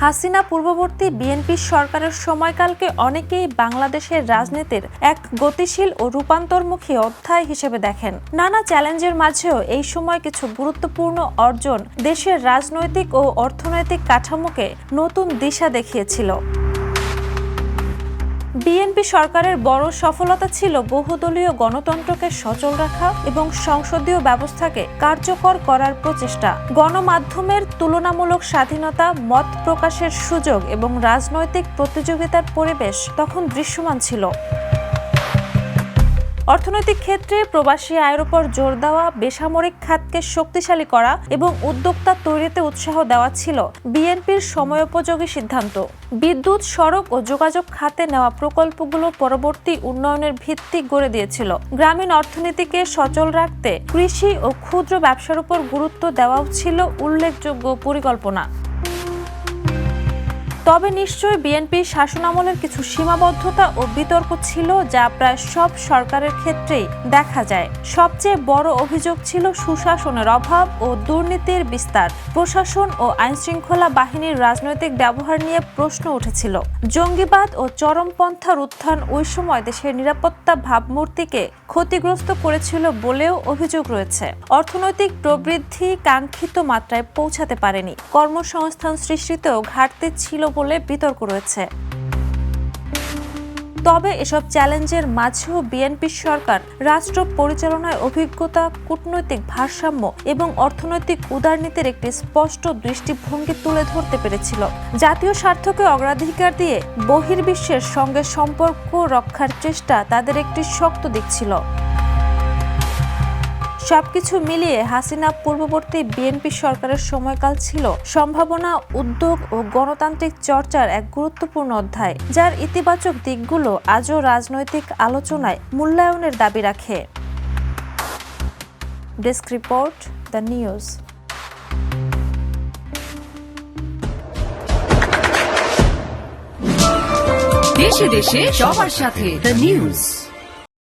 হাসিনা পূর্ববর্তী বিএনপি সরকারের সময়কালকে অনেকেই বাংলাদেশের রাজনীতির এক গতিশীল ও রূপান্তরমুখী অধ্যায় হিসেবে দেখেন। নানা চ্যালেঞ্জের মাঝেও এই সময় কিছু গুরুত্বপূর্ণ অর্জন দেশের রাজনৈতিক ও অর্থনৈতিক কাঠামোকে নতুন দিশা দেখিয়েছিল। বিএনপি সরকারের বড় সফলতা ছিল বহুদলীয় গণতন্ত্রকে সচল রাখা এবং সংসদীয় ব্যবস্থাকে কার্যকর করার প্রচেষ্টা। গণমাধ্যমের তুলনামূলক স্বাধীনতা, মত প্রকাশের সুযোগ এবং রাজনৈতিক প্রতিযোগিতার পরিবেশ তখন দৃশ্যমান ছিল। অর্থনৈতিক ক্ষেত্রে প্রবাসী আয়ের উপর জোর দেওয়া, বেসামরিক খাতকে শক্তিশালী করা এবং উদ্যোক্তা তৈরিতে উৎসাহ দেওয়া ছিল বিএনপির সময়োপযোগী সিদ্ধান্ত। বিদ্যুৎ, সড়ক ও যোগাযোগ খাতে নেওয়া প্রকল্পগুলো পরবর্তী উন্নয়নের ভিত্তি গড়ে দিয়েছিল। গ্রামীণ অর্থনীতিকে সচল রাখতে কৃষি ও ক্ষুদ্র ব্যবসার উপর গুরুত্ব দেওয়াও ছিল উল্লেখযোগ্য পরিকল্পনা। তবে নিশ্চয়ই বিএনপির শাসনামলের কিছু সীমাবদ্ধতা ও বিতর্ক ছিল, যা প্রায় সব সরকারের ক্ষেত্রেই দেখা যায়। সবচেয়ে বড় অভিযোগ ছিল সুশাসনের অভাব ও দুর্নীতির বিস্তার। প্রশাসন ও আইনশৃঙ্খলা বাহিনীর রাজনৈতিক ব্যবহার নিয়ে প্রশ্ন উঠেছিল। জঙ্গিবাদ ও চরমপন্থার উত্থান ওই সময় দেশের নিরাপত্তা ভাবমূর্তিকে ক্ষতিগ্রস্ত করেছিল বলেও অভিযোগ রয়েছে। অর্থনৈতিক প্রবৃদ্ধি কাঙ্ক্ষিত মাত্রায় পৌঁছাতে পারেনি। কর্মসংস্থান সৃষ্টিতেও ঘাটতি ছিল বলে বিতর্ক রয়েছে। তবে এসব চ্যালেঞ্জের মাঝেও বিএনপি সরকার রাষ্ট্র পরিচালনায় অভিজ্ঞতা, কূটনৈতিক ভারসাম্য এবং অর্থনৈতিক উদারনীতির একটি স্পষ্ট দৃষ্টিভঙ্গি তুলে ধরতে পেরেছিল। জাতীয় স্বার্থকে অগ্রাধিকার দিয়ে বহির্বিশ্বের সঙ্গে সম্পর্ক রক্ষার চেষ্টা তাদের একটি শক্ত দিক ছিল। সবকিছু মিলিয়ে হাসিনা পূর্ববর্তী বিএনপি সরকারের সময়কাল ছিল সম্ভাবনা, উদ্যোগ ও গণতান্ত্রিক চর্চার এক গুরুত্বপূর্ণ অধ্যায়, যার ইতিবাচক দিকগুলো আজও রাজনৈতিক আলোচনায় মূল্যায়নের দাবি রাখে। Desk report, the news. দেশে দেশে সবার সাথে, দ্য নিউজ।